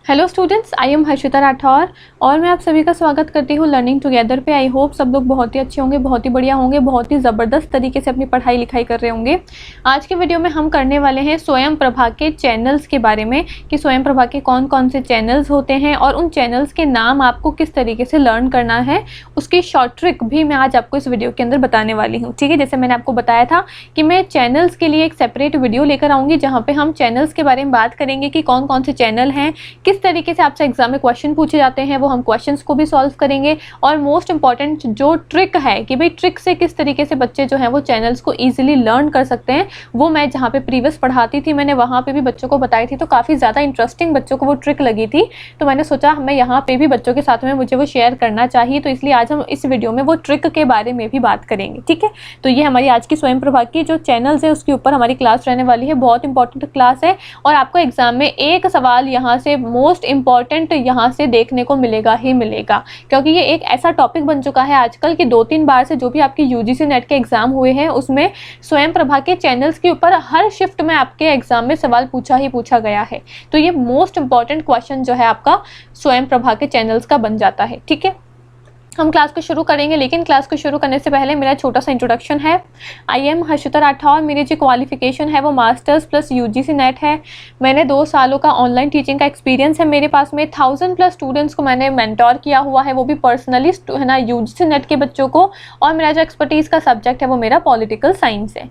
Hello students, I am Harshita Rathore और मैं आप सभी का स्वागत करती हूँ लर्निंग टुगेदर पे। आई होप सब लोग बहुत ही अच्छे होंगे, बहुत ही बढ़िया होंगे, बहुत ही ज़बरदस्त तरीके से अपनी पढ़ाई लिखाई कर रहे होंगे। आज के वीडियो में हम करने वाले हैं स्वयं प्रभा के चैनल्स के बारे में कि स्वयं प्रभा के कौन कौन से चैनल्स होते हैं और उन चैनल्स के नाम आपको किस तरीके से लर्न करना है, उसकी शॉर्ट ट्रिक भी मैं आज आपको इस वीडियो के अंदर बताने वाली हूँ। ठीक है, जैसे मैंने आपको बताया था कि मैं चैनल्स के लिए एक सेपरेट वीडियो लेकर आऊँगी जहाँ पर हम चैनल्स के बारे में बात करेंगे कि कौन कौन से चैनल हैं, किस तरीके से आपसे एग्जाम में क्वेश्चन पूछे जाते हैं, वो हम क्वेश्चंस को भी सॉल्व करेंगे। और मोस्ट इंपॉर्टेंट जो ट्रिक है कि भाई ट्रिक से किस तरीके से बच्चे जो हैं वो चैनल्स को इजीली लर्न कर सकते हैं, वो मैं जहाँ पे प्रीवियस पढ़ाती थी मैंने वहाँ पे भी बच्चों को बताई थी, तो काफ़ी ज़्यादा इंटरेस्टिंग बच्चों को वो ट्रिक लगी थी। तो मैंने सोचा मैं यहाँ पे भी बच्चों के साथ में मुझे वो शेयर करना चाहिए, तो इसलिए आज हम इस वीडियो में वो ट्रिक के बारे में भी बात करेंगे। ठीक है, तो ये हमारी आज की स्वयं प्रभा की जो चैनल्स है उसके ऊपर हमारी क्लास रहने वाली है। बहुत इंपॉर्टेंट क्लास है और आपको एग्जाम में एक सवाल यहाँ से मोस्ट इंपॉर्टेंट यहाँ से देखने को मिलेगा ही मिलेगा, क्योंकि ये एक ऐसा टॉपिक बन चुका है आजकल कि 2-3 बार से जो भी आपके यूजीसी नेट के एग्जाम हुए हैं उसमें स्वयं प्रभा के चैनल्स के ऊपर हर शिफ्ट में आपके एग्जाम में सवाल पूछा गया है। तो ये मोस्ट इंपॉर्टेंट क्वेश्चन जो है आपका स्वयं प्रभा के चैनल्स का बन जाता है। ठीक है, हम क्लास को शुरू करेंगे, लेकिन क्लास को शुरू करने से पहले मेरा छोटा सा इंट्रोडक्शन है। आई एम हर्षिता राठौर, मेरी जो क्वालिफिकेशन है वो मास्टर्स प्लस यूजीसी नेट है। मैंने 2 सालों का ऑनलाइन टीचिंग का एक्सपीरियंस है मेरे पास में। 1000+ स्टूडेंट्स को मैंने मेंटोर किया हुआ है, वो भी पर्सनली है ना, यूजीसी नेट के बच्चों को। और मेरा जो एक्सपर्टीज़ का सब्जेक्ट है वो मेरा पॉलिटिकल साइंस है।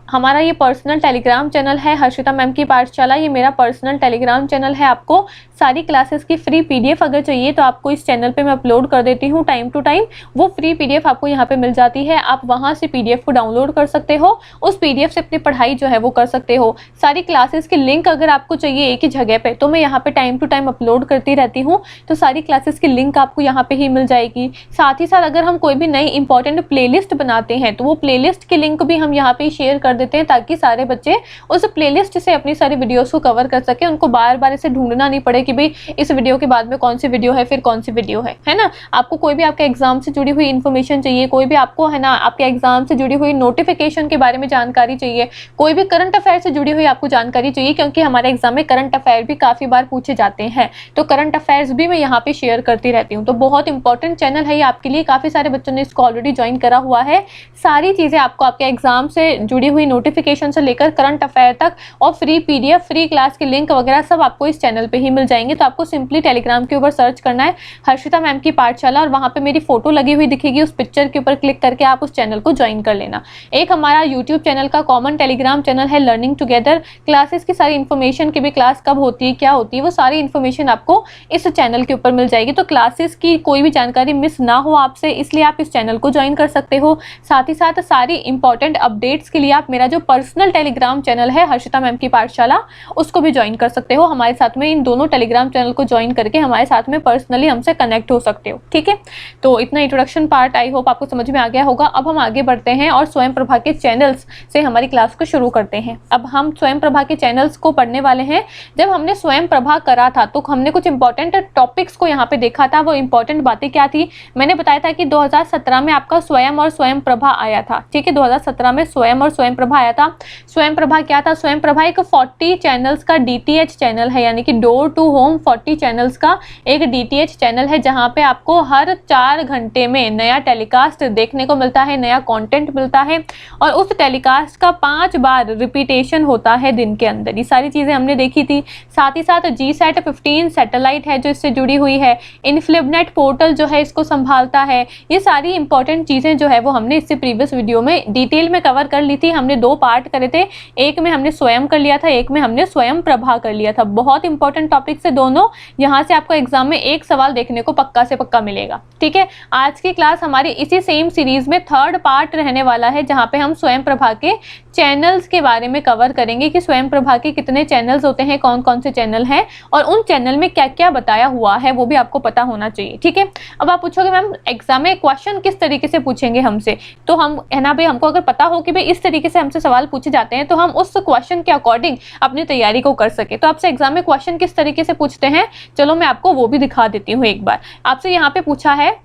हमारा ये पर्सनल टेलीग्राम चैनल है हर्षिता मैम की पाठशाला, ये मेरा पर्सनल टेलीग्राम चैनल है। आपको सारी क्लासेस की फ्री पीडीएफ अगर चाहिए तो आपको इस चैनल पे मैं अपलोड कर देती हूँ टाइम टू टाइम। वो फ्री पीडीएफ आपको यहाँ पे मिल जाती है, आप वहाँ से पीडीएफ को डाउनलोड कर सकते हो, उस पीडीएफ से अपनी पढ़ाई जो है वो कर सकते हो। सारी क्लासेस की लिंक अगर आपको चाहिए एक ही जगह पे, तो मैं यहाँ पे टाइम टू टाइम अपलोड करती रहती हूँ, तो सारी क्लासेस की लिंक आपको यहाँ पे ही मिल जाएगी। साथ ही साथ अगर हम कोई भी नई इंपॉर्टेंट प्लेलिस्ट बनाते हैं तो वो प्लेलिस्ट की लिंक भी हम यहाँ पे शेयर कर देते हैं, ताकि सारे बच्चे उस प्लेलिस्ट से अपनी सारी वीडियोस को कवर कर सके, उनको बार बार इसे ढूंढना नहीं पड़े कि भाई इस वीडियो के बाद में कौन सी वीडियो है, फिर कौन सी वीडियो है ना। आपको कोई भी आपके एग्जाम से जुड़ी हुई इन्फॉर्मेशन चाहिए, कोई भी आपको है ना आपके एग्जाम से जुड़ी हुई नोटिफिकेशन के बारे में जानकारी चाहिए, कोई भी करंट अफेयर से जुड़ी हुई आपको जानकारी चाहिए, क्योंकि हमारे एग्जाम में करंट अफेयर भी काफी बार पूछे जाते हैं, तो करंट अफेयर्स भी मैं यहाँ पे शेयर करती रहती हूँ। तो बहुत इंपॉर्टेंट चैनल है ये आपके लिए, काफी सारे बच्चों ने इसको ऑलरेडी ज्वाइन करा हुआ है। सारी चीजें आपको आपके एग्जाम से जुड़ी हुई नोटिफिकेशन से लेकर करंट अफेयर तक और फ्री पीडीएफ, फ्री क्लास के लिंक वगैरह सब आपको इस चैनल पे ही मिल जाएंगे। तो आपको सिंपली टेलीग्राम के ऊपर सर्च करना है हर्षिता मैम की पाठशाला और वहाँ पे मेरी फोटो लगी हुई दिखेगी, उस पिक्चर के ऊपर क्लिक करके आप उस चैनल को ज्वाइन कर लेना। एक हमारा यूट्यूब चैनल का कॉमन टेलीग्राम चैनल है लर्निंग टुगेदर, क्लासेस की सारी इन्फॉर्मेशन की भी, क्लास कब होती है क्या होती है वो सारी इन्फॉर्मेशन आपको इस चैनल के ऊपर मिल जाएगी। तो क्लासेस की कोई भी जानकारी मिस ना हो आपसे, इसलिए आप इस चैनल को ज्वाइन कर सकते हो। साथ ही साथ सारी इंपॉर्टेंट अपडेट्स के लिए आप मेरा जो पर्सनल टेलीग्राम चैनल है हर्षिता मैम की पाठशाला उसको भी ज्वाइन कर सकते हो। हमारे साथ में इन दोनों टेलीग्राम चैनल को ज्वाइन करके हमारे साथ में पर्सनली हमसे कनेक्ट हो सकते हो। ठीक है, तो इतना इंट्रोडक्शन पार्ट आई होप आपको समझ में आ गया होगा। अब हम आगे बढ़ते हैं और स्वयं प्रभा के चैनल्स से हमारी क्लास को शुरू करते हैं। अब हम स्वयं प्रभा के चैनल्स को पढ़ने वाले हैं। जब हमने स्वयं प्रभा करा था तो हमने कुछ इंपॉर्टेंट टॉपिक्स को यहाँ पे देखा था। वो इंपॉर्टेंट बातें क्या थी, मैंने बताया था कि 2017 में आपका स्वयं और स्वयं प्रभा आया था। ठीक है, 2017 में स्वयं और स्वयं प्रभा आया था। स्वयं प्रभा क्या था, स्वयं प्रभा एक 40 चैनल्स का डीटीएच चैनल है, यानी कि डोर टू होम 40 चैनल्स का एक डीटीएच चैनल है, जहाँ पे आपको हर 4 घंटे में नया टेलीकास्ट देखने को मिलता है, नया कंटेंट मिलता है और उस टेलीकास्ट का 5 बार रिपीटेशन होता है दिन के अंदर। ये सारी चीज़ें हमने देखी थी। साथ ही साथ GSAT-15 सैटेलाइट है जो इससे जुड़ी हुई है, इन्फ्लिबनेट पोर्टल जो है इसको संभालता है। ये सारी इंपॉर्टेंट चीज़ें जो है वो हमने इससे प्रीवियस वीडियो में डिटेल में कवर कर ली थी। हमने 2 पार्ट करे थे, एक में हमने स्वयं कर लिया था, एक में हमने स्वयं प्रभा कर लिया था। बहुत इंपॉर्टेंट टॉपिक से दोनों, यहाँ से आपको एग्जाम में एक सवाल देखने को पक्का से पक्का मिलेगा। ठीक है, आज की क्लास हमारी इसी सेम सीरीज में 3rd पार्ट रहने वाला है, जहाँ पे हम स्वयं प्रभा के चैनल्स के बारे में कवर करेंगे कि स्वयं प्रभा के कितने चैनल्स होते हैं, कौन कौन से चैनल हैं और उन चैनल में क्या क्या बताया हुआ है वो भी आपको पता होना चाहिए। ठीक है, अब आप पूछोगे मैम एग्जाम में क्वेश्चन किस तरीके से पूछेंगे हमसे, तो हम है ना भाई, हमको अगर पता हो कि भाई इस तरीके से हमसे सवाल पूछे जाते हैं तो हम उस क्वेश्चन के अकॉर्डिंग अपनी तैयारी को कर सके। तो आपसे एग्जाम में क्वेश्चन किस तरीके से पूछते हैं, चलो मैं आपको वो भी दिखा देती हूँ। एक बार आपसे यहाँ पे पूछा है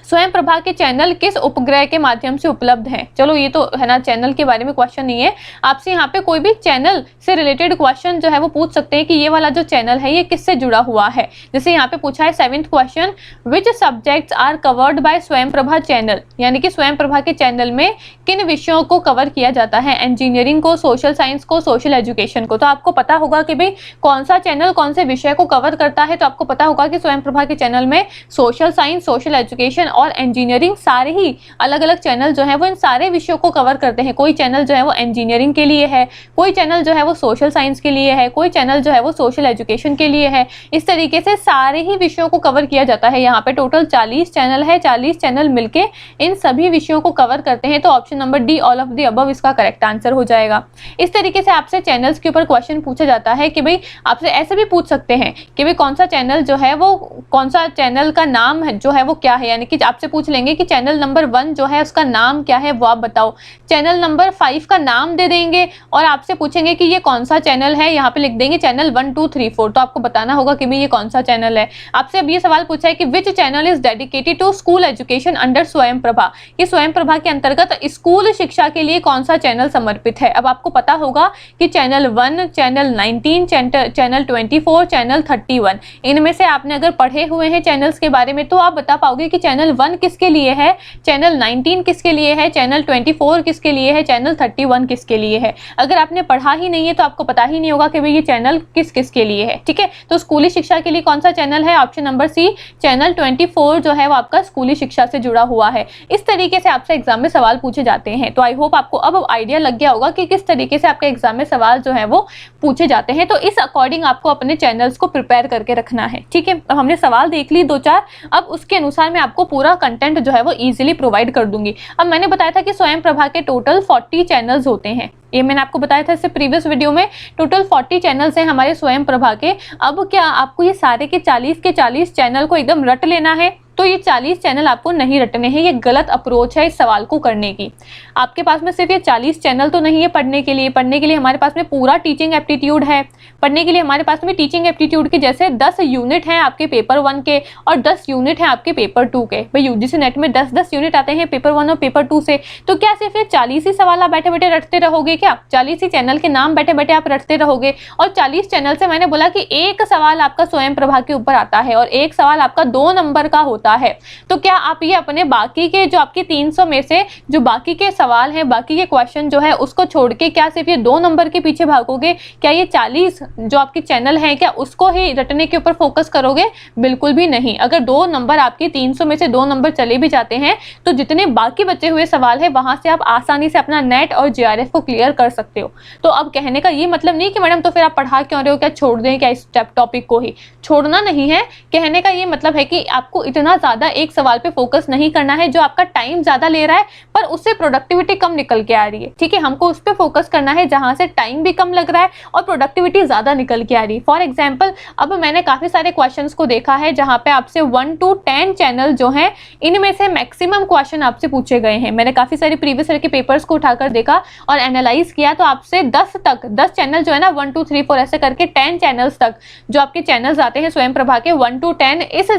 स्वयं प्रभा के चैनल किस उपग्रह के माध्यम से उपलब्ध हैं? चलो ये तो है ना, चैनल के बारे में क्वेश्चन नहीं है, आपसे यहाँ पे कोई भी चैनल से रिलेटेड क्वेश्चन जो है वो पूछ सकते हैं कि ये वाला जो चैनल है ये किससे जुड़ा हुआ है। जैसे यहाँ पे पूछा है 7th question, which subjects are covered by Swayam Prabha channel, यानी कि स्वयं प्रभा के चैनल में किन विषयों को कवर किया जाता है? इंजीनियरिंग को, सोशल साइंस को, सोशल एजुकेशन को। तो आपको पता होगा कि भाई कौन सा चैनल कौन से विषय को कवर करता है, तो आपको पता होगा कि स्वयं प्रभा के चैनल में सोशल साइंस, सोशल एजुकेशन और इंजीनियरिंग सारे ही अलग अलग चैनल जो है वो इन सारे विषयों को कवर करते हैं। कोई चैनल जो है वो इंजीनियरिंग के लिए है, कोई चैनल जो है वो सोशल साइंस के लिए है, कोई चैनल जो है वो सोशल एजुकेशन के लिए है। इस तरीके से सारे ही विषयों को कवर किया जाता है। यहाँ पे टोटल 40 चैनल है, 40 चैनल मिलके इन सभी विषयों को कवर करते हैं। तो option number D, all of the above, इसका करेक्ट आंसर हो जाएगा। इस तरीके से आपसे चैनल्स के ऊपर क्वेश्चन पूछा जाता है कि भाई आपसे ऐसे भी पूछ सकते हैं कि भाई कौन सा चैनल जो है वो, कौन सा चैनल का नाम है जो है वो क्या है, यानी कि आपसे पूछ लेंगे कि चैनल नंबर 1 जो है उसका नाम क्या है वो आप बताओ। चैनल नंबर 5 का नाम दे देंगे और आपसे पूछेंगे कि ये कौन सा चैनल है, यहाँ पे लिख देंगे चैनल 1 2 3 4, तो आपको बताना होगा कि भाई ये कौन सा चैनल है। आपसे अब ये सवाल पूछा है कि which channel is dedicated to school education under Swayam Prabha, ये स्वयं प्रभा के अंतर्गत स्कूल शिक्षा के लिए कौन सा चैनल समर्पित है। अब आपको पता होगा कि चैनल 1, चैनल 19, चैनल 24, चैनल 31, इनमें से आपने अगर पढ़े हुए हैं चैनल्स के बारे में तो आप बता पाओगे कि चैनल 1 किसके लिए है, चैनल 19 किसके लिए है, चैनल 24 किसके लिए है, चैनल 31 किसके लिए है। अगर आपने पढ़ा ही नहीं है तो आपको पता ही नहीं होगा कि भाई ये चैनल किस किस के लिए है। ठीक है, तो स्कूली शिक्षा के लिए कौन सा चैनल है? ऑप्शन नंबर सी, चैनल 24 जो है वो आपका स्कूली शिक्षा से जुड़ा हुआ है। इस तरीके से आपसे एग्जाम में सवाल पूछे जाते हैं। तो आई होप आपको अब आइडिया लग गया होगा कि किस तरीके से आपके एग्जाम में सवाल जो है वो पूछे जाते हैं। तो इस अकॉर्डिंग आपको अपने चैनल्स को प्रिपेयर करके रखना है। ठीक है, अब हमने सवाल देख ली 2-4, अब उसके अनुसार मैं आपको पूरा कंटेंट जो है वो इजीली प्रोवाइड कर दूंगी। अब मैंने बताया था कि स्वयं प्रभा के टोटल 40 चैनल्स होते हैं, ये मैंने आपको बताया था इससे प्रीवियस वीडियो में। टोटल 40 चैनल्स हैं हमारे स्वयं प्रभा के। अब क्या आपको ये सारे के 40 चैनल को एकदम रट लेना है? तो ये 40 चैनल आपको नहीं रटने हैं, ये गलत अप्रोच है इस सवाल को करने की। आपके पास में सिर्फ ये 40 चैनल तो नहीं है पढ़ने के लिए, पढ़ने के लिए हमारे पास में पूरा टीचिंग एप्टीट्यूड है। पढ़ने के लिए हमारे पास में टीचिंग एप्टीट्यूड के जैसे 10 यूनिट हैं आपके पेपर 1 के और 10 यूनिट हैं आपके पेपर 2 के। भाई यूजीसी नेट में 10-10 यूनिट आते हैं पेपर 1 और पेपर 2 से। तो क्या सिर्फ ये 40 ही सवाल आप बैठे बैठे रटते रहोगे क्या? 40 ही चैनल के नाम बैठे बैठे आप रटते रहोगे? और 40 चैनल से मैंने बोला कि एक सवाल आपका स्वयं प्रभा के ऊपर आता है और एक सवाल आपका 2 नंबर का होता है। तो क्या आप ये अपने बाकी के जो आपके 300 में से जो बाकी के सवाल हैं, बाकी के क्वेश्चन जो है उसको छोड़ के क्या सिर्फ ये 2 नंबर के पीछे भागोगे? क्या ये 40 जो आपकी चैनल है क्या उसको ही रटने के ऊपर फोकस करोगे? बिल्कुल भी नहीं। अगर 2 नंबर आपके 300 में से 2 नंबर चले भी जाते हैं तो जितने बाकी बचे हुए सवाल है वहां से आप आसानी से अपना नेट और जीआरएफ को क्लियर कर सकते हो। तो अब कहने का ये मतलब नहीं कि मैडम तो फिर आप पढ़ा क्यों रहे हो, क्या छोड़ दें क्या इस टॉपिक को ही? छोड़ना नहीं है, कहने का ये मतलब है कि आपको इतना ज्यादा एक सवाल पे फोकस नहीं करना है जो आपका टाइम ज्यादा ले रहा है पर उससे प्रोडक्टिविटी कम निकल के आ रही है। ठीक है, हमको उस पे फोकस करना है जहां से टाइम भी कम लग रहा है और प्रोडक्टिविटी ज्यादा निकल के आ रही है। फॉर एग्जांपल, अब मैंने काफी सारे क्वेश्चंस को देखा है जहां पे आपसे 1 to 10 चैनल जो हैं इनमें से मैक्सिमम क्वेश्चन आपसे पूछे गए हैं। मैंने काफी सारे प्रीवियस ईयर के पेपर्स को उठाकर देखा और एनालाइज किया तो आपसे 10 चैनल जो है ना 1 2 3 4 ऐसे करके 10 चैनल्स तक जो आपके चैनल्स आते हैं स्वयं प्रभा के 1 to 10, इस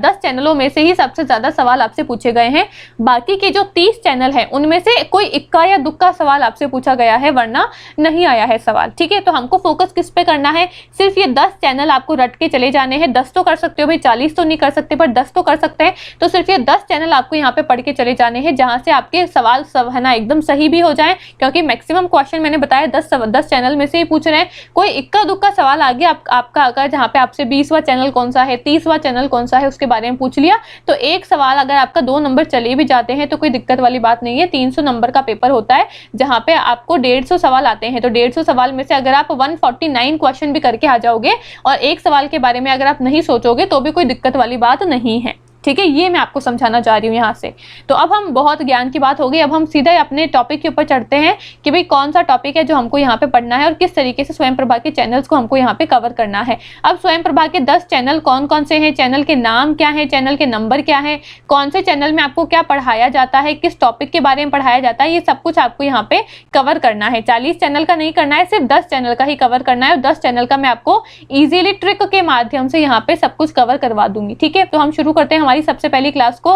10 चैनलों में से ही सबसे ज्यादा सवाल आपसे पूछे गए हैं। बाकी के जो 30 चैनल हैं उनमें से कोई इक्का या दुक्का सवाल आपसे पूछा गया है वरना नहीं आया है सवाल। ठीक है, तो हमको फोकस किस पे करना है? सिर्फ ये 10 चैनल आपको रट के चले जाने हैं। 10 तो कर सकते हो भाई, 40 तो नहीं कर सकते पर 10 तो कर सकते हैं। तो सिर्फ ये 10 चैनल आपको यहाँ पे पढ़ के चले जाने हैं जहां से आपके सवाल सब है ना एकदम सही भी हो जाए, क्योंकि मैक्सिमम क्वेश्चन मैंने बताया 10 चैनल में से ही पूछ रहे हैं। कोई इक्का दुक्का सवाल आ गया आपका अगर जहाँ पे आपसे 20वां चैनल कौन सा है, 30वां चैनल कौन सा है उसके बारे में पूछ लिया तो एक सवाल अगर आपका 2 नंबर चले भी जाते हैं तो कोई दिक्कत वाली बात नहीं है। 300 नंबर का पेपर होता है जहां पे आपको 150 सवाल आते हैं। तो 150 सवाल में से अगर आप 149 क्वेश्चन भी करके आ जाओगे और एक सवाल के बारे में अगर आप नहीं सोचोगे तो भी कोई दिक्कत वाली बात नहीं है। ठीक है, ये मैं आपको समझाना चाह रही हूँ यहाँ से। तो अब हम बहुत ज्ञान की बात हो गई, अब हम सीधा अपने टॉपिक के ऊपर चढ़ते हैं कि भाई कौन सा टॉपिक है जो हमको यहाँ पे पढ़ना है और किस तरीके से स्वयं प्रभा के चैनल्स को हमको यहाँ पे कवर करना है। अब स्वयं प्रभा के 10 चैनल कौन कौन से हैं, चैनल के नाम क्या है, चैनल के नंबर क्या है, कौन से चैनल में आपको क्या पढ़ाया जाता है, किस टॉपिक के बारे में पढ़ाया जाता है, ये सब कुछ आपको यहाँ पे कवर करना है। 40 चैनल का नहीं करना है, सिर्फ 10 चैनल का ही कवर करना है और 10 चैनल का मैं आपको इजीली ट्रिक के माध्यम से यहाँ पे सब कुछ कवर करवा दूंगी। ठीक है, तो हम शुरू करते हैं हमारी सबसे पहली क्लास को।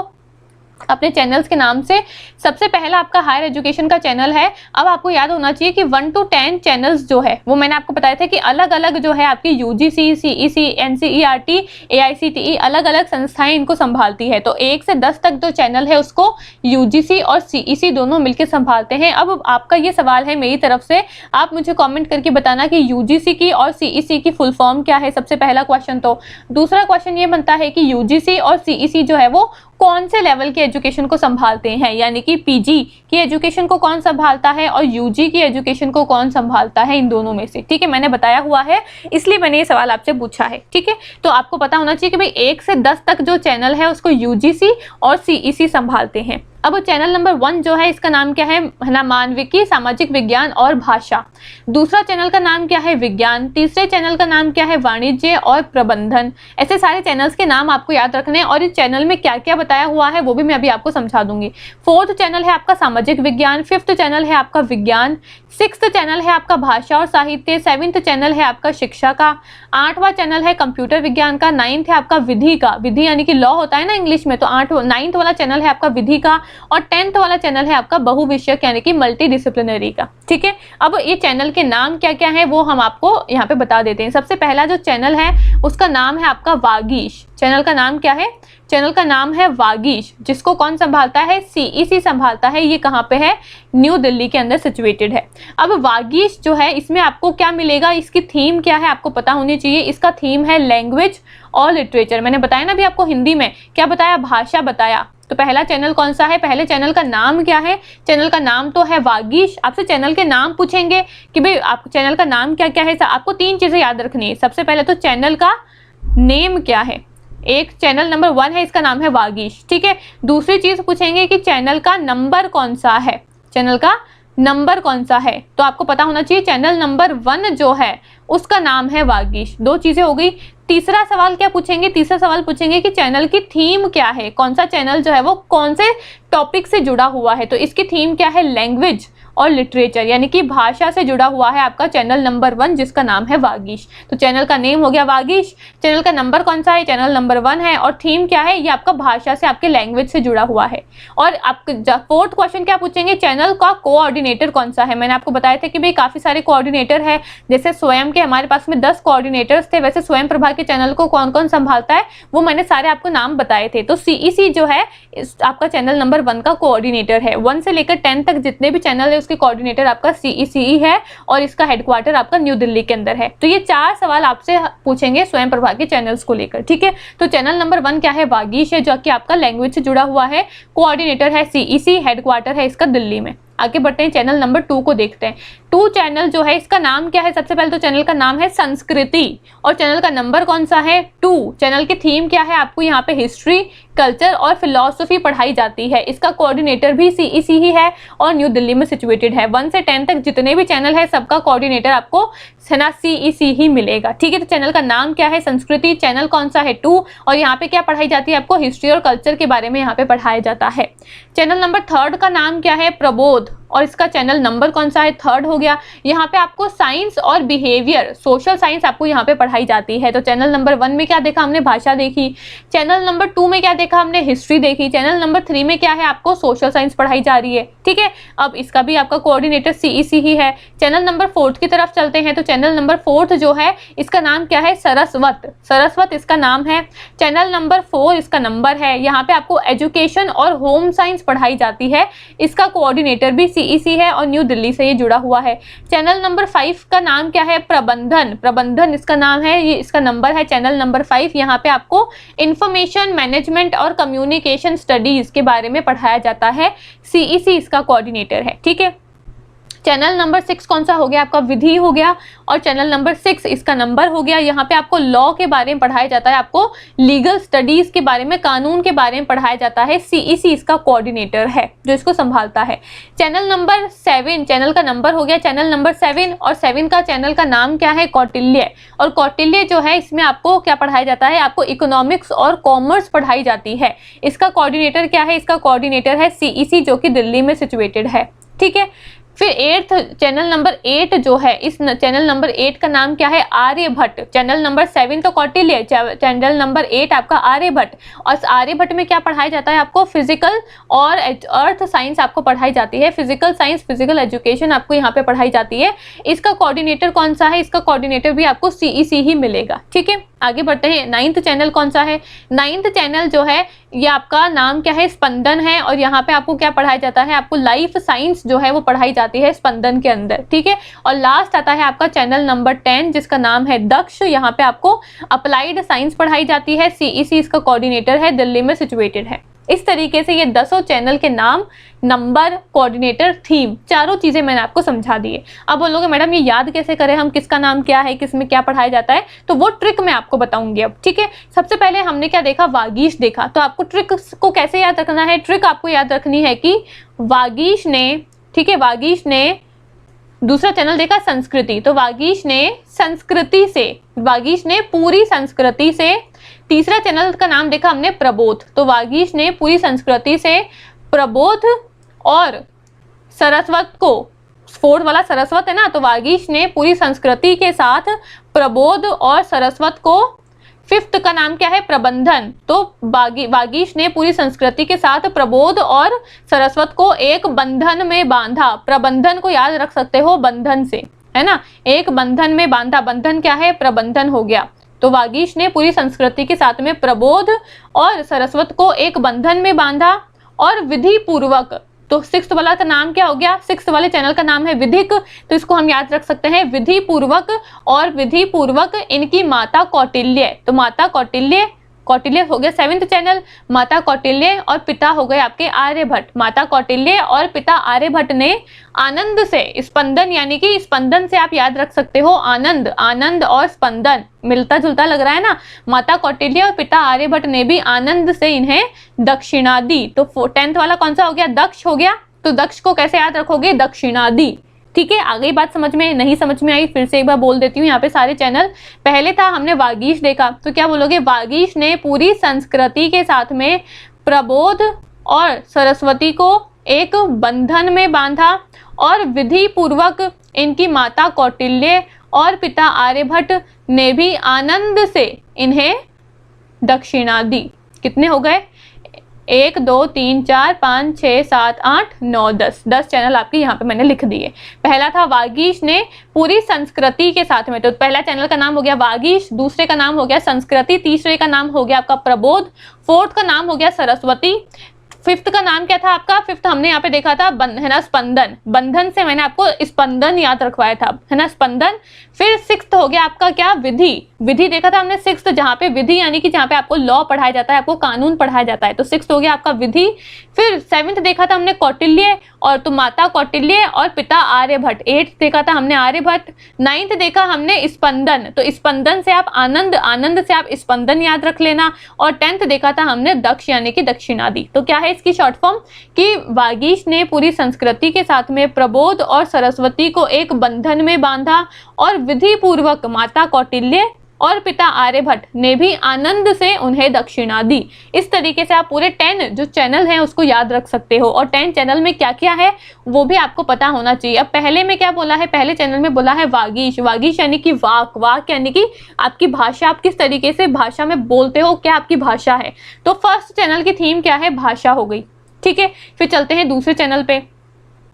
अपने चैनल्स के नाम से। सबसे पहला आपका हायर एजुकेशन का चैनल है। अब आपको याद होना चाहिए कि 1 to 10 चैनल्स जो है वो मैंने आपको बताया था कि अलग अलग जो है आपकी UGC, CEC, NCERT, AICTE अलग अलग संस्थाएं इनको संभालती है। तो 1 से 10 तक जो चैनल है उसको UGC और CEC दोनों मिलकर संभालते हैं। अब आपका ये सवाल है मेरी तरफ से, आप मुझे कॉमेंट करके बताना कि UGC की और CEC की फुल फॉर्म क्या है, सबसे पहला क्वेश्चन। तो दूसरा क्वेश्चन ये बनता है कि UGC और CEC जो है वो कौन से लेवल के एजुकेशन को संभालते हैं, यानी कि पीजी की एजुकेशन को कौन संभालता है और यूजी की एजुकेशन को कौन संभालता है, इन दोनों में से। ठीक है, मैंने बताया हुआ है इसलिए मैंने ये सवाल आपसे पूछा है। ठीक है, तो आपको पता होना चाहिए कि भाई 1 से 10 तक जो चैनल है उसको UGC और CEC संभालते हैं। अब चैनल नंबर 1 जो है इसका नाम क्या है ना, मानविकी, सामाजिक विज्ञान और भाषा। दूसरा चैनल का नाम क्या है, विज्ञान। तीसरे चैनल का नाम क्या है, वाणिज्य और प्रबंधन। ऐसे सारे चैनल्स के नाम आपको याद रखने हैं और इस चैनल में क्या क्या बताया हुआ है वो भी मैं अभी आपको समझा दूंगी। 4th चैनल है आपका सामाजिक विज्ञान, 5th चैनल है आपका विज्ञान, 6th चैनल है आपका भाषा और साहित्य, 7th चैनल है आपका शिक्षा का, 8वां चैनल है कंप्यूटर विज्ञान का, 9th है आपका विधि का, विधि यानी कि लॉ होता है ना इंग्लिश में, तो 9th वाला चैनल है आपका विधि का, और 10th वाला चैनल है आपका बहुविषयक यानी कि मल्टी डिसिप्लिनरी का। ठीक है, अब ये चैनल के नाम क्या क्या है वो हम आपको यहाँ पे बता देते हैं। सबसे पहला जो चैनल है उसका नाम है आपका वागीश। चैनल का नाम क्या है, चैनल का नाम है वागीश, जिसको कौन संभालता है, CEC संभालता है। ये कहाँ पे है, न्यू दिल्ली के अंदर सिचुएटेड है। अब वागीश जो है इसमें आपको क्या मिलेगा, इसकी थीम क्या है आपको पता होनी चाहिए। इसका थीम है लैंग्वेज और लिटरेचर। मैंने बताया ना अभी आपको हिंदी में क्या बताया, भाषा बताया। तो पहला चैनल कौन सा है, पहले चैनल का नाम क्या है, चैनल का नाम तो है वागीश। आपसे चैनल के नाम पूछेंगे कि भाई आप चैनल का नाम क्या क्या है, आपको 3 चीजें याद रखनी है। सबसे पहले तो चैनल का नेम क्या है, एक चैनल नंबर 1 है इसका नाम है वागीश। ठीक है, दूसरी चीज पूछेंगे कि चैनल का नंबर कौन सा है, चैनल का नंबर कौन सा है, तो आपको पता होना चाहिए चैनल नंबर 1 जो है उसका नाम है वागीश। 2 चीजें हो गई। तीसरा सवाल क्या पूछेंगे, तीसरा सवाल पूछेंगे कि चैनल की थीम क्या है, कौन सा चैनल जो है वो कौन से टॉपिक से जुड़ा हुआ है। तो इसकी थीम क्या है, लैंग्वेज और लिटरेचर यानी कि भाषा से जुड़ा हुआ है आपका चैनल नंबर 1 जिसका नाम है वागीश। तो चैनल का नेम हो गया वागीश, चैनल का नंबर कौन सा है, चैनल नंबर 1 है, और थीम क्या है, ये आपका भाषा से आपके लैंग्वेज से जुड़ा हुआ है। और आप 4th क्वेश्चन क्या पूछेंगे, चैनल का कोऑर्डिनेटर कौन सा है। मैंने आपको बताया था कि भाई काफी सारे कोऑर्डिनेटर है, जैसे स्वयं के हमारे पास में 10 कोऑर्डिनेटर्स थे, वैसे स्वयं प्रभा के चैनल को कौन कौन संभालता है वो मैंने सारे आपको नाम बताए थे। तो CEC जो है आपका चैनल नंबर 1 का कोऑर्डिनेटर है। 1 से लेकर 10 तक जितने भी चैनल है उसके कोऑर्डिनेटर आपका CEC है और इसका हेडक्वार्टर आपका न्यू दिल्ली के अंदर है। तो ये 4 सवाल आपसे पूछेंगे स्वयं प्रभा के चैनल्स को लेकर। ठीक है, तो चैनल नंबर 1 क्या है, वागीश है, जो कि आपका लैंग्वेज से जुड़ा हुआ है, कोऑर्डिनेटर है CEC, हेडक्वार्टर है इसका दिल्ली में। आगे बढ़ते हैं, चैनल नंबर 2 को देखते हैं। 2 चैनल जो है इसका नाम क्या है, सबसे पहले तो चैनल का नाम है संस्कृति और चैनल का नंबर कौन सा है, 2। चैनल की थीम क्या है, आपको यहाँ पे हिस्ट्री, कल्चर और फिलॉसफी पढ़ाई जाती है। इसका कोऑर्डिनेटर भी CEC ही है और न्यू दिल्ली में सिचुएटेड है। 1 से 10 तक जितने भी चैनल है सबका कोऑर्डिनेटर आपको CEC ही मिलेगा। ठीक है, तो चैनल का नाम क्या है, संस्कृति, चैनल कौन सा है, 2, और यहाँ पे क्या पढ़ाई जाती है, आपको हिस्ट्री और कल्चर के बारे में यहाँ पे पढ़ाया जाता है। चैनल नंबर 3 का नाम क्या है, प्रबोध, और इसका चैनल नंबर कौन सा है, 3rd हो गया। यहाँ पे आपको साइंस और बिहेवियर, सोशल साइंस आपको यहाँ पे पढ़ाई जाती है। तो चैनल नंबर 1 में क्या देखा हमने, भाषा देखी। चैनल नंबर 2 में क्या देखा हमने, हिस्ट्री देखी। चैनल नंबर 3 में क्या है, आपको सोशल साइंस पढ़ाई जा रही है। ठीक है, अब इसका भी आपका कोऑर्डिनेटर CEC ही है। चैनल नंबर 4 की तरफ चलते हैं, तो चैनल नंबर 4 जो है इसका नाम क्या है, सरस्वत, सरस्वत इसका नाम है। चैनल नंबर 4 इसका नंबर है। यहाँ पे आपको एजुकेशन और होम साइंस पढ़ाई जाती है। इसका कोऑर्डिनेटर भी CEC है और न्यू दिल्ली से ये जुड़ा हुआ है। चैनल नंबर 5 का नाम क्या है, प्रबंधन, प्रबंधन इसका नाम है, ये इसका नंबर है चैनल नंबर 5। यहाँ पे आपको इंफॉर्मेशन मैनेजमेंट और कम्युनिकेशन स्टडीज के बारे में पढ़ाया जाता है। CEC इसका कोऑर्डिनेटर है। ठीक है, चैनल नंबर 6 कौन सा हो गया, आपका विधि हो गया, और चैनल नंबर 6 इसका नंबर हो गया। यहाँ पे आपको लॉ के बारे में पढ़ाया जाता है, आपको लीगल स्टडीज के बारे में, कानून के बारे में पढ़ाया जाता है। CEC इसका कोऑर्डिनेटर है जो इसको संभालता है। चैनल नंबर 7, चैनल का नंबर हो गया चैनल नंबर 7, और 7 का चैनल का नाम क्या है, कौटिल्य, और कौटिल्य जो है इसमें आपको क्या पढ़ाया जाता है, आपको इकोनॉमिक्स और कॉमर्स पढ़ाई जाती है। इसका कोऑर्डिनेटर क्या है, इसका कोऑर्डिनेटर है CEC जो कि दिल्ली में सिचुएटेड है। ठीक है, फिर चैनल नंबर 8 जो है, इस चैनल नंबर 8 का नाम क्या है, आर्यभट्ट। चैनल नंबर 7 तो कौटिल्य, चैनल नंबर 8 आपका आर्यभट्ट। और आर्यभट्ट में क्या पढ़ाया जाता है आपको, फिजिकल और अर्थ साइंस आपको पढ़ाई जाती है, फिजिकल साइंस, फिजिकल एजुकेशन आपको यहाँ पे पढ़ाई जाती है। इसका कोऑर्डिनेटर कौन सा है, इसका कोऑर्डिनेटर भी आपको CEC ही मिलेगा। ठीक है, आगे बढ़ते हैं। 9th चैनल कौन सा है, 9th चैनल जो है ये आपका नाम क्या है, स्पंदन है। और यहाँ पे आपको क्या पढ़ाया जाता है, आपको लाइफ साइंस जो है वो पढ़ाई जाती है स्पंदन के अंदर। ठीक है, और लास्ट आता है आपका चैनल नंबर 10 जिसका नाम है दक्ष। यहाँ पे आपको अप्लाइड साइंस पढ़ाई जाती है, CEC इसका कोऑर्डिनेटर है, दिल्ली में सिचुएटेड है। इस तरीके से ये 10 चैनल के नाम, नंबर, कोऑर्डिनेटर, थीम, चारों चीजें मैंने आपको समझा दी है। अब बोलोगे मैडम ये याद कैसे करें, हम किसका नाम क्या है, किस में क्या पढ़ाया जाता है, तो वो ट्रिक मैं आपको बताऊंगी अब। ठीक है, सबसे पहले हमने क्या देखा, वागीश देखा। तो आपको ट्रिक को कैसे याद रखना है, ट्रिक आपको याद रखनी है कि वागीश ने, ठीक है, वागीश ने दूसरा चैनल देखा संस्कृति, तो वागीश ने संस्कृति से, वागीश ने पूरी संस्कृति से। तीसरा चैनल का नाम देखा हमने प्रबोध, तो वागीश ने पूरी संस्कृति से प्रबोध और सरस्वत को, फोर्थ वाला सरस्वत है ना, तो वागीश ने पूरी संस्कृति के साथ प्रबोध और सरस्वत को। फिफ्थ का नाम क्या है, प्रबंधन, तो वागीश ने पूरी संस्कृति के साथ प्रबोध और सरस्वत को एक बंधन में बांधा। प्रबंधन को याद रख सकते हो बंधन से, है ना, एक बंधन में बांधा, बंधन क्या है, प्रबंधन हो गया। तो वागीश ने पूरी संस्कृति के साथ में प्रबोध और सरस्वत को एक बंधन में बांधा और विधि पूर्वक। तो 6th वाला का नाम क्या हो गया, 6th वाले चैनल का नाम है विधिक, तो इसको हम याद रख सकते हैं विधि पूर्वक। और विधि पूर्वक इनकी माता कौटिल्य, तो माता कौटिल्य, कौटिल्य हो गया 7th चैनल, माता कौटिल्य और पिता हो गए आपके आर्यभट्ट। माता कौटिल्य और पिता आर्यभट्ट ने आनंद से, स्पंदन यानी कि स्पंदन से आप याद रख सकते हो आनंद, आनंद और स्पंदन मिलता जुलता लग रहा है ना। माता कौटिल्य और पिता आर्यभट्ट ने भी आनंद से इन्हें दक्षिणा दी। तो 10th वाला कौन सा हो गया, दक्ष हो गया। तो दक्ष को कैसे याद रखोगे, दक्षिणा दी। ठीक है, आ गई बात समझ में, नहीं समझ में आई फिर से एक बार बोल देती हूँ। यहाँ पे सारे चैनल, पहले था हमने वागीश देखा, तो क्या बोलोगे, वागीश ने पूरी संस्कृति के साथ में प्रबोध और सरस्वती को एक बंधन में बांधा और विधि पूर्वक इनकी माता कौटिल्य और पिता आर्यभट्ट ने भी आनंद से इन्हें दक्षिणा दी। कितने हो गए, 1 2 3 4 5 6 7 8 9 10 चैनल आपके यहाँ पे मैंने लिख दिए। पहला था वागीश ने पूरी संस्कृति के साथ में, तो पहला चैनल का नाम हो गया वागीश, दूसरे का नाम हो गया संस्कृति, तीसरे का नाम हो गया आपका प्रबोध, 4th का नाम हो गया सरस्वती, 5th का नाम क्या था आपका, 5th हमने यहाँ पे देखा था है ना स्पंदन, बंधन से मैंने आपको स्पंदन याद रखवाया था, है ना स्पंदन। फिर 6th हो गया आपका क्या, विधि, विधि देखा था हमने 6th, जहाँ पे विधि यानी कि जहाँ पे आपको लॉ पढ़ाया जाता है, आपको कानून पढ़ाया जाता है, तो 6th हो गया आपका विधि। फिर 7th देखा था हमने कौटिल्य और तो माता कौटिल्य और पिता आर्यभट्ट, 8th देखा था हमने आर्यभट्ट, 9th देखा हमने स्पंदन, तो स्पंदन से आप आनंद, आनंद से आप स्पंदन याद रख लेना, और 10th देखा था हमने दक्ष यानी कि दक्षिणादि। तो क्या है इसकी शॉर्ट फॉर्म कि वागीश ने पूरी संस्कृति के साथ में प्रबोध और सरस्वती को एक बंधन में बांधा और विधि पूर्वक माता कौटिल्य और पिता आर्यभट्ट ने भी आनंद से उन्हें दक्षिणा दी। इस तरीके से आप पूरे 10 जो चैनल हैं उसको याद रख सकते हो, और 10 चैनल में क्या क्या है वो भी आपको पता होना चाहिए। अब पहले में क्या बोला है, पहले चैनल में बोला है वागीश, वागीश यानी कि वाक, वाक यानी कि आपकी भाषा, आप किस तरीके से भाषा में बोलते हो, क्या आपकी भाषा है। तो फर्स्ट चैनल की थीम क्या है, भाषा हो गई। ठीक है, फिर चलते हैं दूसरे चैनल पे।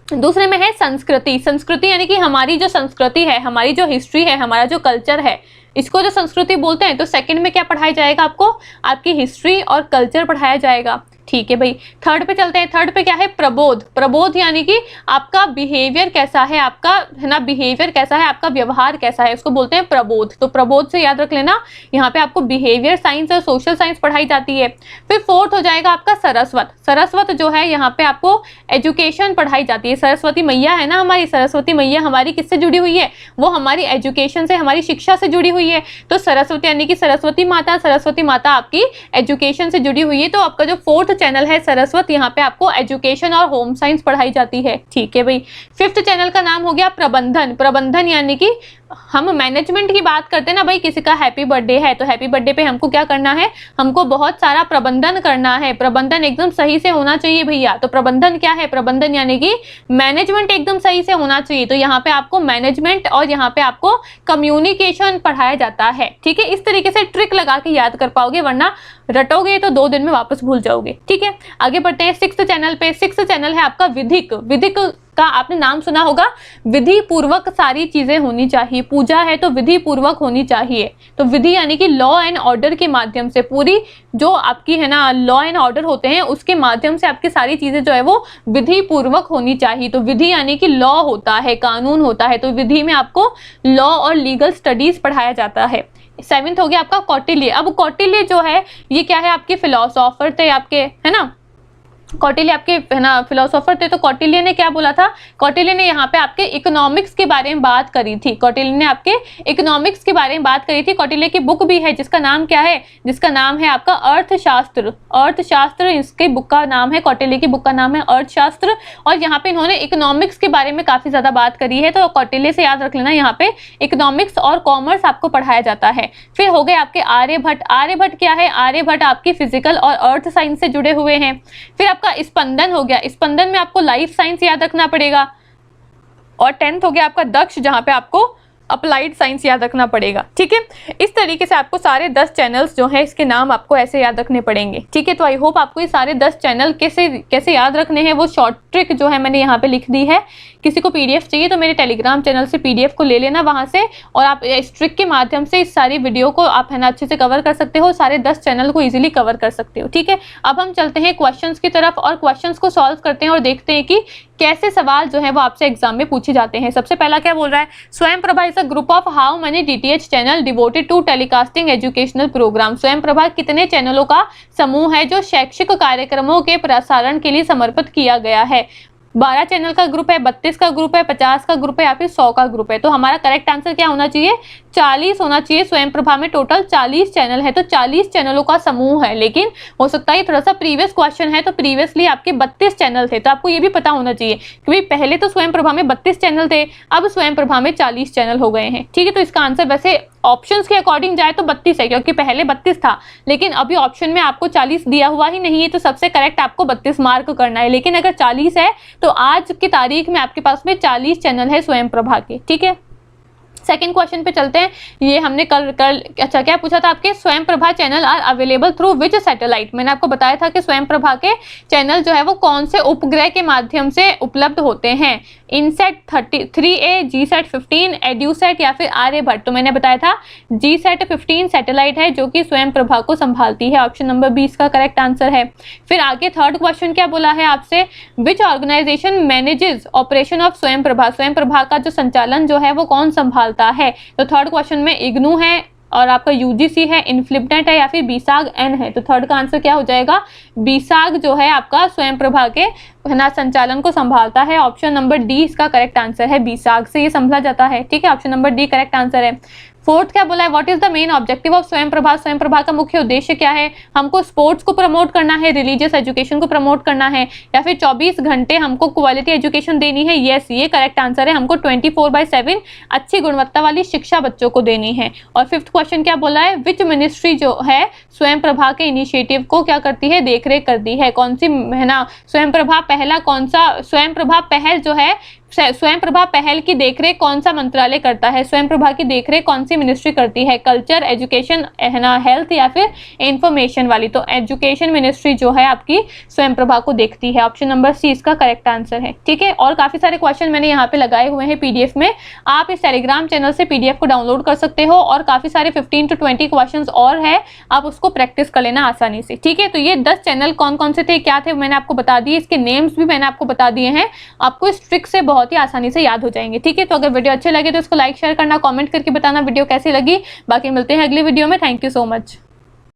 दूसरे में है संस्कृति, संस्कृति यानी कि हमारी जो संस्कृति है, हमारी जो हिस्ट्री है, हमारा जो कल्चर है, इसको जो संस्कृति बोलते हैं। तो सेकंड में क्या पढ़ाया जाएगा आपको, आपकी हिस्ट्री और कल्चर पढ़ाया जाएगा। ठीक है भाई, थर्ड पे चलते हैं। थर्ड पे क्या है, प्रबोध, प्रबोध यानी कि आपका बिहेवियर कैसा है, आपका है ना बिहेवियर कैसा है, आपका व्यवहार कैसा है, उसको बोलते हैं प्रबोध। तो प्रबोध से याद रख लेना, यहाँ पे आपको बिहेवियर साइंस और सोशल साइंस पढ़ाई जाती है। फिर 4th हो जाएगा आपका सरस्वत, सरस्वत जो है यहाँ पे आपको एजुकेशन पढ़ाई जाती है। सरस्वती मैया है ना हमारी, सरस्वती मैया हमारी किससे जुड़ी हुई है, वो हमारी एजुकेशन से, हमारी शिक्षा से जुड़ी हुई है। तो सरस्वती यानी कि सरस्वती माता, सरस्वती माता आपकी एजुकेशन से जुड़ी हुई है। तो आपका जो 4th चैनल है सरस्वत, यहाँ पे आपको एजुकेशन और होम साइंस पढ़ाई जाती है। ठीक है भाई। 5th चैनल का नाम हो गया प्रबंधन, प्रबंधन यानी कि हम मैनेजमेंट की बात करते हैं ना भाई, किसी का हैप्पी बर्थडे है तो हैप्पी बर्थडे पे हमको क्या करना है, हमको बहुत सारा प्रबंधन करना है, प्रबंधन एकदम सही से होना चाहिए भैया। तो प्रबंधन क्या है, प्रबंधन यानी कि मैनेजमेंट एकदम सही से होना चाहिए। तो यहाँ पे आपको मैनेजमेंट और यहाँ पे आपको कम्युनिकेशन पढ़ाया जाता है, ठीक है। इस तरीके से ट्रिक लगा के याद कर पाओगे, वरना रटोगे तो 2 दिन में वापस भूल जाओगे, ठीक है। आगे बढ़ते हैं 6th चैनल पे। 6th चैनल है आपका विधिक। विधिक का आपने नाम सुना होगा, विधि पूर्वक सारी चीजें होनी चाहिए। पूजा है तो विधि पूर्वक होनी चाहिए। तो विधि यानी कि लॉ एंड ऑर्डर के माध्यम से, पूरी जो आपकी है ना लॉ एंड ऑर्डर होते हैं उसके माध्यम से आपकी सारी चीजें जो है वो विधि पूर्वक होनी चाहिए। तो विधि यानी कि लॉ होता है, कानून होता है। तो विधि में आपको लॉ और लीगल स्टडीज पढ़ाया जाता है। 7th हो गया आपका कौटिल्य। अब कौटिल्य जो है ये क्या है, आपके फिलोसोफर थे, आपके है ना, कौटिल्य आपके है ना फिलोसोफर थे। तो कौटिल्य ने क्या बोला था, कौटिल्य ने यहाँ पे आपके इकोनॉमिक्स के बारे में बात करी थी। कौटिल्य ने आपके इकोनॉमिक्स के बारे में बात करी थी। कौटिल्य की बुक भी है जिसका नाम क्या है, जिसका नाम है आपका अर्थशास्त्र। अर्थशास्त्र इसके बुक का नाम है, कौटिल्य की बुक का नाम है अर्थशास्त्र। और यहाँ पे इन्होंने इकोनॉमिक्स के बारे में काफी ज्यादा बात करी है। तो कौटिल्य से याद रख लेना, यहाँ पे इकोनॉमिक्स और कॉमर्स आपको पढ़ाया जाता है। फिर हो गए आपके आर्यभट्ट। आर्यभट्ट क्या है, आर्यभट्ट आपकी फिजिकल और अर्थ साइंस से जुड़े हुए हैं। फिर आपका स्पंदन हो गया। स्पंदन में आपको लाइफ साइंस याद रखना पड़ेगा। और 10th हो गया आपका दक्ष, जहां पे आपको अप्लाइड साइंस याद रखना पड़ेगा, ठीक है। इस तरीके से आपको सारे 10 चैनल्स जो है इसके नाम आपको ऐसे याद रखने पड़ेंगे, ठीक है। तो आई होप आपको ये सारे 10 चैनल कैसे याद रखने हैं वो शॉर्ट ट्रिक जो है मैंने यहाँ पे लिख दी है। किसी को पीडीएफ चाहिए तो मेरे टेलीग्राम चैनल से पीडीएफ को ले लेना वहां से, और आप इस ट्रिक के माध्यम से इस सारी वीडियो को आप है ना अच्छे से कवर कर सकते हो, सारे 10 चैनल को इजीली कवर कर सकते हो, ठीक है। अब हम चलते हैं क्वेश्चंस की तरफ और क्वेश्चंस को सॉल्व करते हैं और देखते हैं कि कैसे सवाल जो है वो आपसे एग्जाम में पूछे जाते हैं। सबसे पहला क्या बोल रहा है, Swayam Prabha is a group of how many DTH channel devoted to telecasting educational program. Swayam Prabha कितने चैनलों का समूह है जो शैक्षिक कार्यक्रमों के प्रसारण के लिए समर्पित किया गया है। 12 चैनल का ग्रुप है, 32 का ग्रुप है, 50 का ग्रुप है या फिर 100 का ग्रुप है। तो हमारा करेक्ट आंसर क्या होना चाहिए, 40 होना चाहिए। स्वयं प्रभा में टोटल 40 चैनल है, तो 40 चैनलों का समूह है। लेकिन हो सकता है थोड़ा सा प्रीवियस क्वेश्चन है, तो प्रीवियसली आपके 32 चैनल थे, तो आपको ये भी पता होना चाहिए क्योंकि पहले तो स्वयं प्रभा में 32 चैनल थे, अब स्वयं प्रभा में 40 चैनल हो गए हैं, ठीक है। तो इसका आंसर वैसे ऑप्शंस के अकॉर्डिंग जाए तो 32 है, क्योंकि पहले 32 था, लेकिन अभी ऑप्शन में आपको 40 दिया हुआ ही नहीं है, तो सबसे करेक्ट आपको 32 मार्क करना है। लेकिन अगर 40 है तो आज की तारीख में आपके पास में 40 चैनल है स्वयं प्रभा के, ठीक है। सेकंड क्वेश्चन पे चलते हैं। ये हमने कल अच्छा क्या पूछा था, आपके स्वयं Prabha channel are available through which satellite. मैंने आपको बताया था कि स्वयं प्रभा के चैनल जो है वो कौन से उपग्रह के माध्यम से उपलब्ध होते हैं, इनसेट 3A, जीसैट 15, एड्यूसेट या फिर आर्यभट्ट। तो मैंने बताया था जीसैट 15 सैटेलाइट है जो कि स्वयं प्रभा को संभालती है। ऑप्शन नंबर 20 का करेक्ट आंसर है। फिर आगे थर्ड क्वेश्चन क्या बोला है आपसे, विच ऑर्गेनाइजेशन मैनेजेस ऑपरेशन ऑफ स्वयं प्रभा। स्वयं प्रभा का जो संचालन जो है वो कौन संभालता है। तो थर्ड क्वेश्चन में इग्नू है और आपका यूजीसी है, इन्फ्लिपनेट है या फिर बीसाग एन है। तो थर्ड का आंसर क्या हो जाएगा, बीसाग जो है आपका स्वयं प्रभा के है ना संचालन को संभालता है। ऑप्शन नंबर डी इसका करेक्ट आंसर है, बीसाग से ये समझा जाता है, ठीक है। Option number D correct answer है। फोर्थ क्या बोला है, what is the main objective of स्वयं प्रभा। स्वयं प्रभा का मुख्य उद्देश्य क्या है, हमको स्पोर्ट्स को प्रमोट करना है, रिलीजियस एजुकेशन को प्रमोट करना है, या फिर 24 घंटे हमको क्वालिटी एजुकेशन देनी है। यस, ये करेक्ट आंसर है, हमको 24/7 अच्छी गुणवत्ता वाली शिक्षा बच्चों को देनी है। और फिफ्थ क्वेश्चन क्या बोला है, विच मिनिस्ट्री जो है स्वयं प्रभा के इनिशिएटिव को क्या करती है, देखरेख करती है। कौन सी है ना स्वयं प्रभा पहला कौन सा स्वयं प्रभा पहल जो है, स्वयं प्रभा पहल की देखरेख कौन सा मंत्रालय करता है, स्वयं प्रभा की देखरेख कौन सी मिनिस्ट्री करती है, कल्चर, एजुकेशन है ना, हेल्थ या फिर इंफॉर्मेशन वाली। तो एजुकेशन मिनिस्ट्री जो है आपकी स्वयं प्रभा को देखती है। ऑप्शन नंबर सी इसका करेक्ट आंसर है, ठीक है। और काफी सारे क्वेश्चन मैंने यहाँ पे लगाए हुए हैं पीडीएफ में, आप इस टेलीग्राम चैनल से पीडीएफ को डाउनलोड कर सकते हो, और काफी सारे 15 to 20 क्वेश्चन और है, आप उसको प्रैक्टिस कर लेना आसानी से, ठीक है। तो ये 10 चैनल कौन कौन से थे, क्या थे, मैंने आपको बता दिए, इसके नेम्स भी मैंने आपको बता दिए हैं, आपको इस ट्रिक से बहुत ही आसानी से याद हो जाएंगे, ठीक है। तो अगर वीडियो अच्छे लगे तो इसको लाइक शेयर करना, कमेंट करके बताना वीडियो कैसी लगी। बाकी मिलते हैं अगली वीडियो में। Thank you so much.